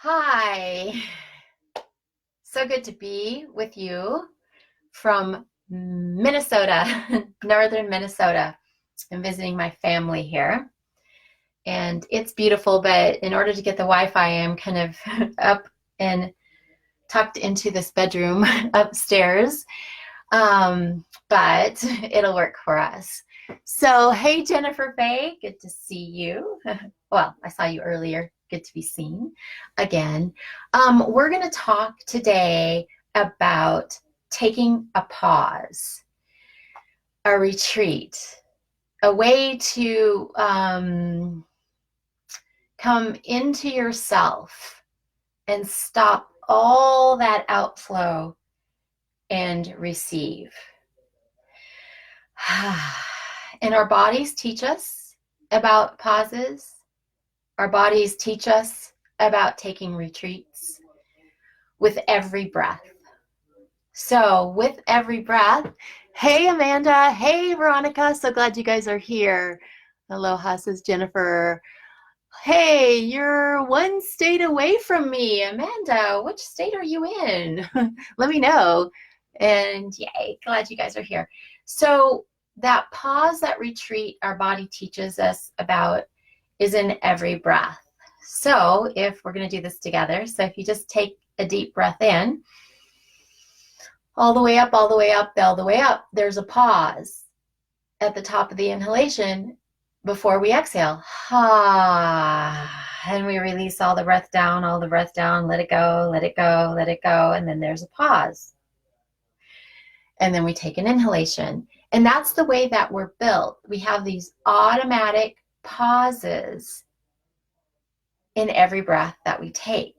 Hi, so good to be with you from Minnesota, northern Minnesota. I'm visiting my family here, and it's beautiful, but in order to get the Wi-Fi, I'm kind of up and tucked into this bedroom upstairs, but it'll work for us. So, hey, Jennifer Faye, good to see you. Well, I saw you earlier. Good to be seen again. We're going to talk today about taking a pause, a retreat, a way to come into yourself and stop all that outflow and receive. And our bodies teach us about pauses. Our bodies teach us about taking retreats with every breath. So with every breath, hey Amanda, hey Veronica, so glad you guys are here. Aloha, says Jennifer. Hey, you're one state away from me. Amanda, which state are you in? Let me know. And yay, glad you guys are here. So that pause, that retreat our body teaches us about is in every breath. So if we're going to do this together, so if you just take a deep breath in, all the way up, all the way up, all the way up, there's a pause at the top of the inhalation before we exhale. And we release all the breath down, let it go, let it go, let it go, and then there's a pause. And then we take an inhalation. And that's the way that we're built. We have these automatic pauses in every breath that we take.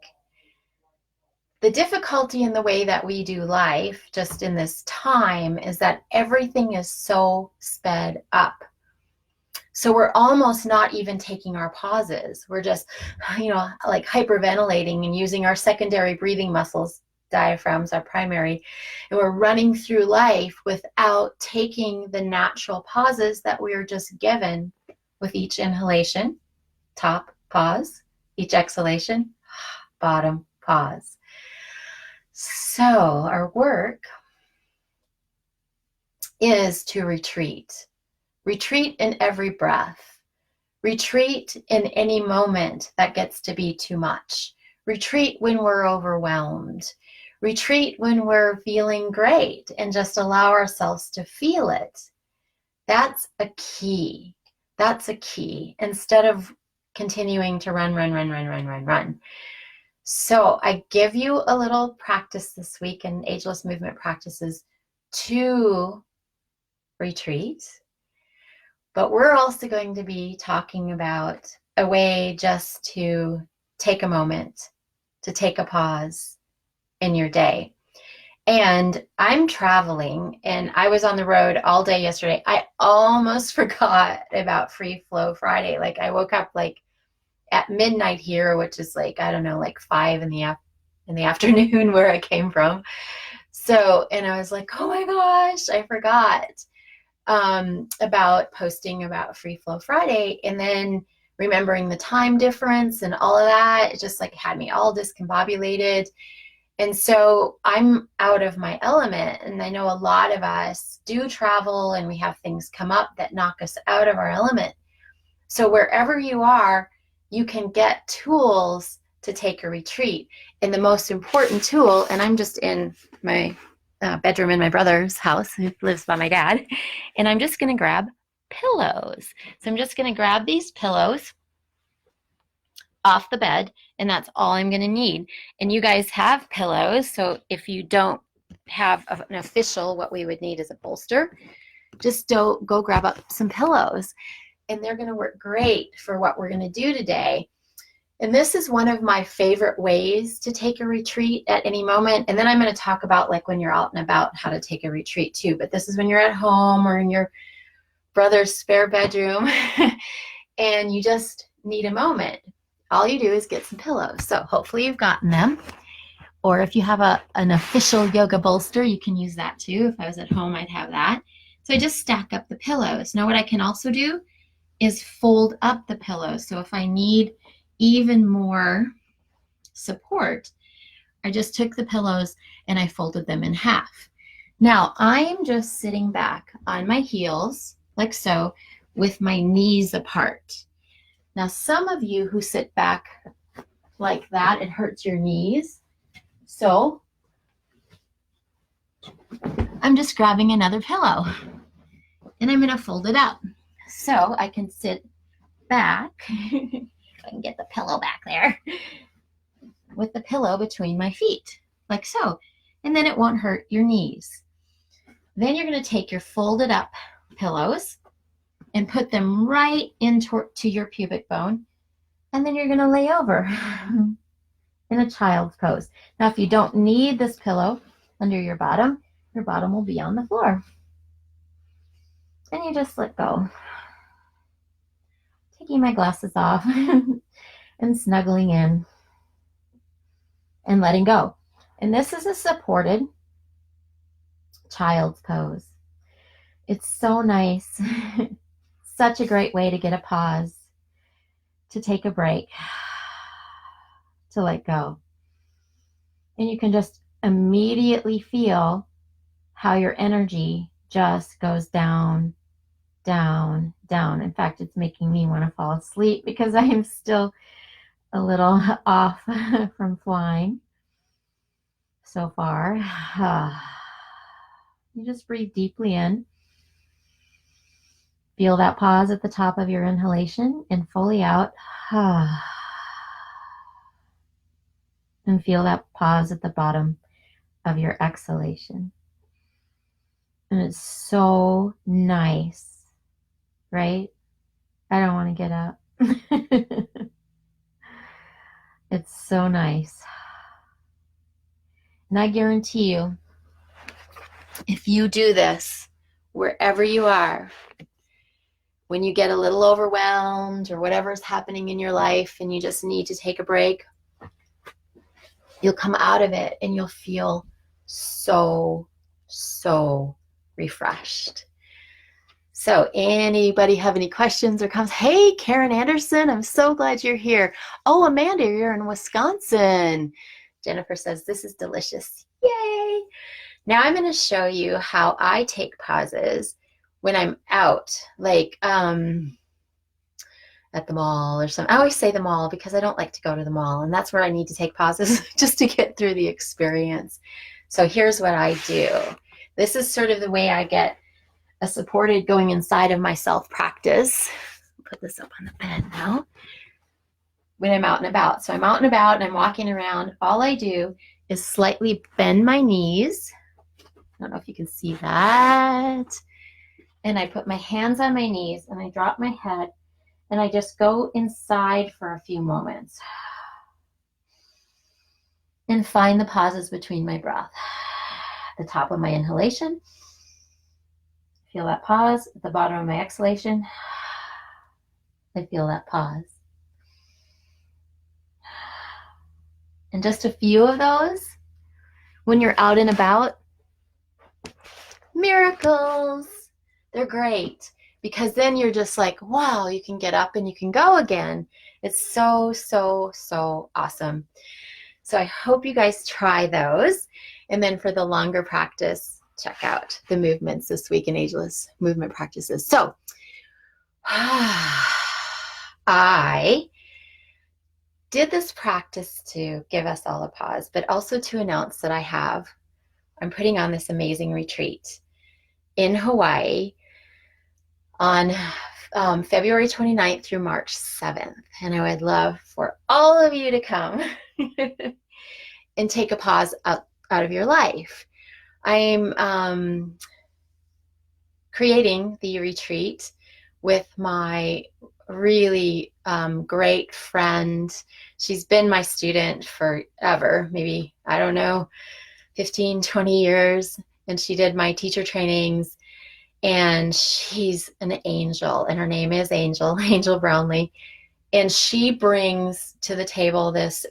The difficulty in the way that we do life just in this time is that everything is so sped up. So we're almost not even taking our pauses. We're just, like hyperventilating and using our secondary breathing muscles, diaphragms, our primary, and we're running through life without taking the natural pauses that we are just given with each inhalation, top pause, each exhalation, bottom pause. So our work is to retreat. Retreat in every breath. Retreat in any moment that gets to be too much. Retreat when we're overwhelmed. Retreat when we're feeling great and just allow ourselves to feel it. That's a key. That's a key. Instead of continuing to run. So I give you a little practice this week in Ageless Movement Practices to retreat. But we're also going to be talking about a way just to take a moment, to take a pause in your day. And I'm traveling, and I was on the road all day yesterday. I almost forgot about Free Flow Friday. Like I woke up like at midnight here, which is like, I don't know, like 5 in the afternoon where I came from. So, and I was like, oh my gosh, I forgot about posting about Free Flow Friday, and then remembering the time difference and all of that. It just like had me all discombobulated. And so I'm out of my element. And I know a lot of us do travel and we have things come up that knock us out of our element. So wherever you are, you can get tools to take a retreat. And the most important tool, and I'm just in my bedroom in my brother's house, who lives by my dad, and I'm just going to grab pillows. So I'm just going to grab these pillows off the bed, and that's all I'm going to need. And you guys have pillows, so if you don't have an official, what we would need is a bolster. Just go grab up some pillows, and they're going to work great for what we're going to do today. And this is one of my favorite ways to take a retreat at any moment. And then I'm going to talk about like when you're out and about how to take a retreat too. But this is when you're at home or in your brother's spare bedroom and you just need a moment. All you do is get some pillows. So hopefully you've gotten them. Or if you have an official yoga bolster, you can use that too. If I was at home, I'd have that. So I just stack up the pillows. Now what I can also do is fold up the pillows. So if I need even more support, I just took the pillows and I folded them in half. Now I'm just sitting back on my heels, like so, with my knees apart. Now, some of you who sit back like that, it hurts your knees. So I'm just grabbing another pillow and I'm going to fold it up so I can sit back. I can get the pillow back there with the pillow between my feet, like so. And then it won't hurt your knees. Then you're going to take your folded up pillows and put them right into your pubic bone. And then you're going to lay over in a child's pose. Now, if you don't need this pillow under your bottom will be on the floor. And you just let go. Taking my glasses off and snuggling in and letting go. And this is a supported child's pose. It's so nice. Such a great way to get a pause, to take a break, to let go. And you can just immediately feel how your energy just goes down, down, down. In fact, it's making me want to fall asleep because I am still a little off from flying so far. You just breathe deeply in. Feel that pause at the top of your inhalation and fully out. And feel that pause at the bottom of your exhalation. And it's so nice, right? I don't want to get up. It's so nice. And I guarantee you, if you do this, wherever you are, when you get a little overwhelmed or whatever's happening in your life and you just need to take a break, you'll come out of it and you'll feel so refreshed. So anybody have any questions or comments? Hey, Karen Anderson, I'm so glad you're here. Oh, Amanda, you're in Wisconsin. Jennifer says, this is delicious. Yay. Now I'm going to show you how I take pauses when I'm out, like at the mall or something. I always say the mall because I don't like to go to the mall, and that's where I need to take pauses just to get through the experience. So here's what I do. This is sort of the way I get a supported going inside of myself practice. Put this up on the bed now. When I'm out and about. So I'm out and about and I'm walking around. All I do is slightly bend my knees. I don't know if you can see that. And I put my hands on my knees and I drop my head and I just go inside for a few moments and find the pauses between my breath. The top of my inhalation. Feel that pause. At the bottom of my exhalation, I feel that pause. And just a few of those, when you're out and about, miracles. They're great because then you're just like, wow, you can get up and you can go again. It's so awesome. So I hope you guys try those. And then for the longer practice, check out the movements this week in Ageless Movement Practices. So I did this practice to give us all a pause, but also to announce that I'm putting on this amazing retreat in Hawaii on February 29th through March 7th. And I would love for all of you to come and take a pause out of your life. I'm creating the retreat with my really great friend. She's been my student forever, maybe, I don't know, 15, 20 years. And she did my teacher trainings. And she's an angel, and her name is Angel Brownlee. And she brings to the table this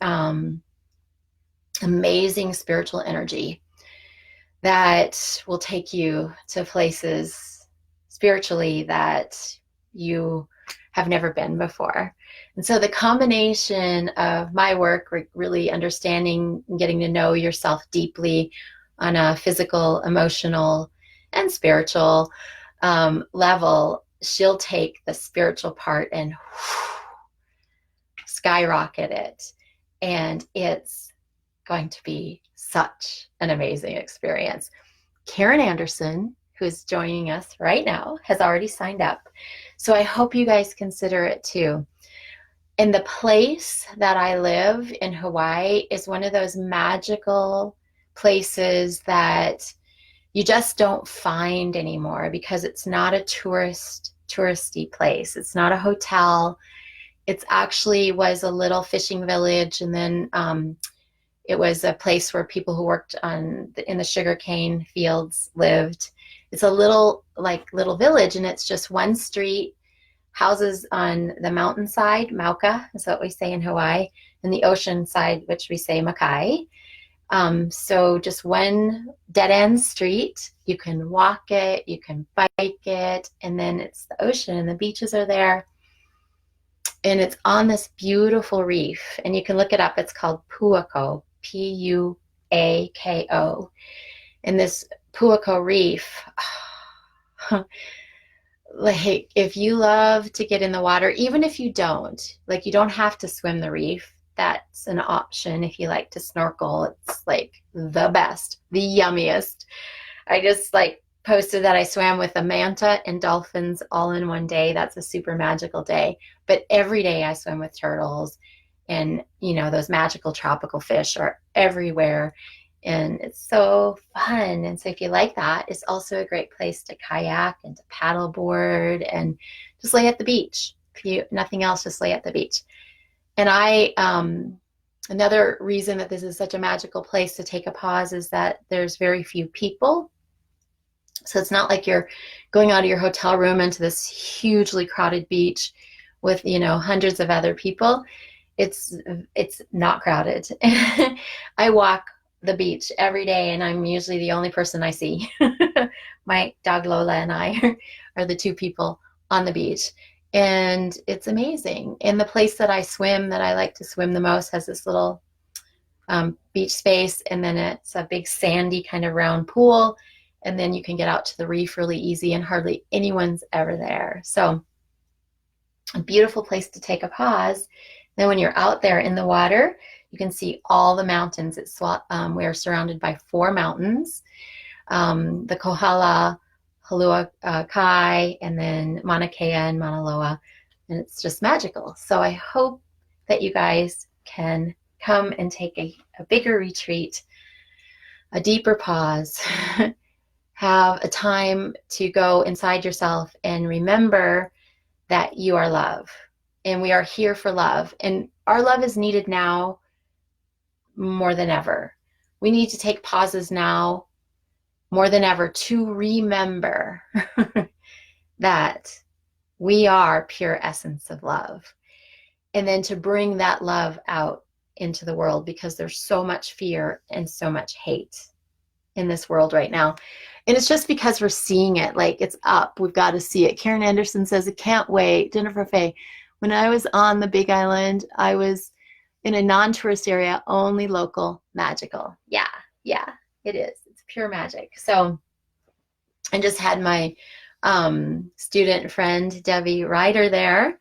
amazing spiritual energy that will take you to places spiritually that you have never been before. And so the combination of my work, really understanding and getting to know yourself deeply on a physical, emotional, and spiritual level, she'll take the spiritual part and skyrocket it. And it's going to be such an amazing experience. Karen Anderson, who is joining us right now, has already signed up. So I hope you guys consider it too. And the place that I live in Hawaii is one of those magical places that you just don't find anymore because it's not a touristy place. It's not a hotel. It's actually was a little fishing village, and then it was a place where people who worked in the sugarcane fields lived. It's a little village, and it's just one street, houses on the mountainside, Mauka is what we say in Hawaii, and the ocean side, which we say Makai. So just one dead-end street. You can walk it, you can bike it, and then it's the ocean, and the beaches are there. And it's on this beautiful reef, and you can look it up. It's called Puako, Puako. And this Puako reef, like if you love to get in the water, even if you don't, like you don't have to swim the reef. That's an option if you like to snorkel. It's like the best, the yummiest. I just posted that I swam with a manta and dolphins all in one day. That's a super magical day. But every day I swim with turtles, and those magical tropical fish are everywhere, and it's so fun. And so if you like that, it's also a great place to kayak and to paddleboard and just lay at the beach. If you nothing else, just lay at the beach. And another reason that this is such a magical place to take a pause is that there's very few people. So it's not like you're going out of your hotel room into this hugely crowded beach with, hundreds of other people. It's not crowded. I walk the beach every day, and I'm usually the only person I see. My dog Lola and I are the two people on the beach. And it's amazing. And the place that I swim, that I like to swim the most, has this little beach space, and then it's a big sandy kind of round pool. And then you can get out to the reef really easy, and hardly anyone's ever there. So a beautiful place to take a pause. Then when you're out there in the water, you can see all the mountains. We're surrounded by 4 mountains, the Kohala, Halua Kai, and then Mauna Kea and Mauna Loa, and it's just magical. So I hope that you guys can come and take a bigger retreat, a deeper pause, have a time to go inside yourself and remember that you are love, and we are here for love, and our love is needed now more than ever. We need to take pauses now more than ever to remember that we are pure essence of love, and then to bring that love out into the world, because there's so much fear and so much hate in this world right now. And it's just because we're seeing it, like it's up. We've got to see it. Karen Anderson says, I can't wait. Jennifer Faye, when I was on the Big Island, I was in a non-tourist area, only local, magical. Yeah, it is. It's pure magic. So I just had my student friend, Debbie Ryder, there.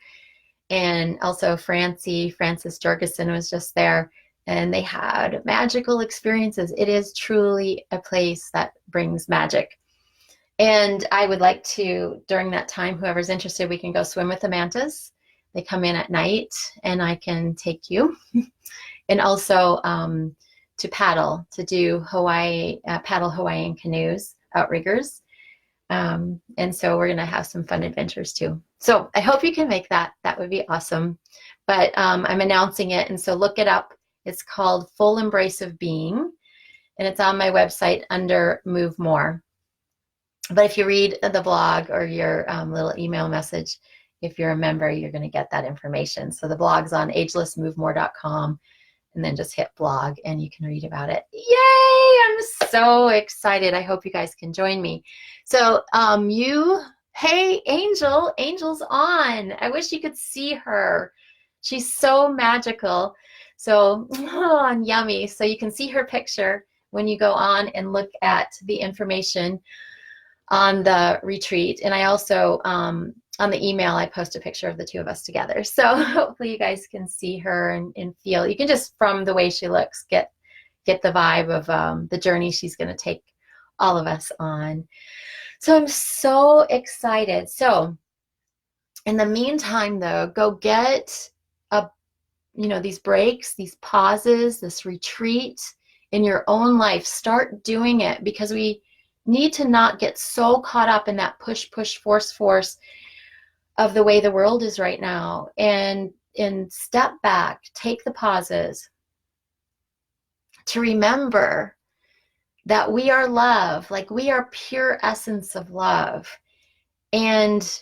And also Frances Jorgensen was just there. And they had magical experiences. It is truly a place that brings magic. And I would like to, during that time, whoever's interested, we can go swim with the mantas. They come in at night, and I can take you. And also to paddle, to do paddle Hawaiian canoes, outriggers. And so we're going to have some fun adventures too. So I hope you can make that. That would be awesome. But I'm announcing it, and so look it up. It's called Full Embrace of Being, and it's on my website under Move More. But if you read the blog or your little email message, if you're a member, you're going to get that information. So the blog's on agelessmovemore.com, and then just hit blog and you can read about it. Yay! I'm so excited. I hope you guys can join me. So hey, Angel's on. I wish you could see her. She's so magical. So, and yummy. So you can see her picture when you go on and look at the information on the retreat. And I also, on the email, I post a picture of the two of us together. So hopefully you guys can see her and feel, you can just, from the way she looks, get the vibe of the journey she's going to take all of us on. So I'm so excited. So in the meantime, though, go get these breaks, these pauses, this retreat in your own life. Start doing it, because we need to not get so caught up in that push, force of the way the world is right now. And step back, take the pauses to remember that we are love, like we are pure essence of love. And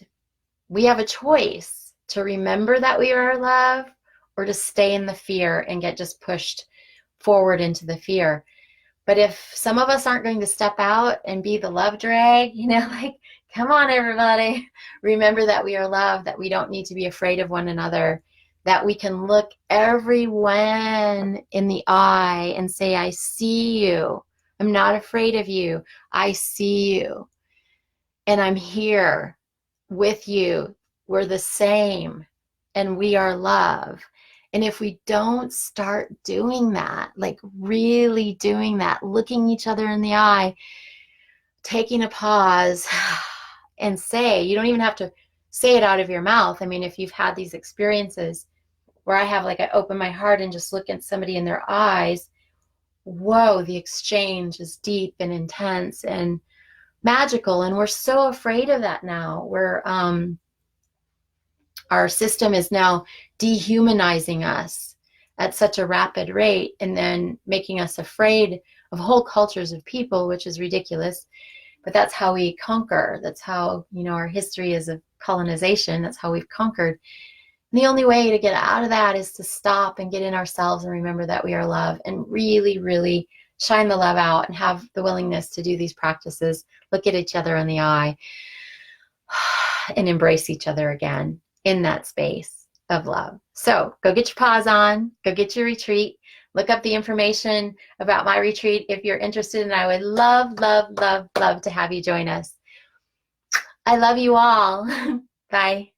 we have a choice to remember that we are love, or to stay in the fear and get just pushed forward into the fear. But if some of us aren't going to step out and be the love drag, like, come on, everybody, remember that we are love, that we don't need to be afraid of one another, that we can look everyone in the eye and say, I see you. I'm not afraid of you. I see you. And I'm here with you. We're the same. And we are love. And if we don't start doing that, like really doing that, looking each other in the eye, taking a pause and say, you don't even have to say it out of your mouth. I mean, if you've had these experiences where I open my heart and just look at somebody in their eyes, whoa, the exchange is deep and intense and magical. And we're so afraid of that now. Our system is now dehumanizing us at such a rapid rate, and then making us afraid of whole cultures of people, which is ridiculous. But that's how we conquer. That's how, our history is of colonization. That's how we've conquered. And the only way to get out of that is to stop and get in ourselves and remember that we are love, and really, really shine the love out and have the willingness to do these practices, look at each other in the eye, and embrace each other again in that space of love. So go get your pause on, go get your retreat, look up the information about my retreat if you're interested, and I would love, love, love, love to have you join us. I love you all. Bye.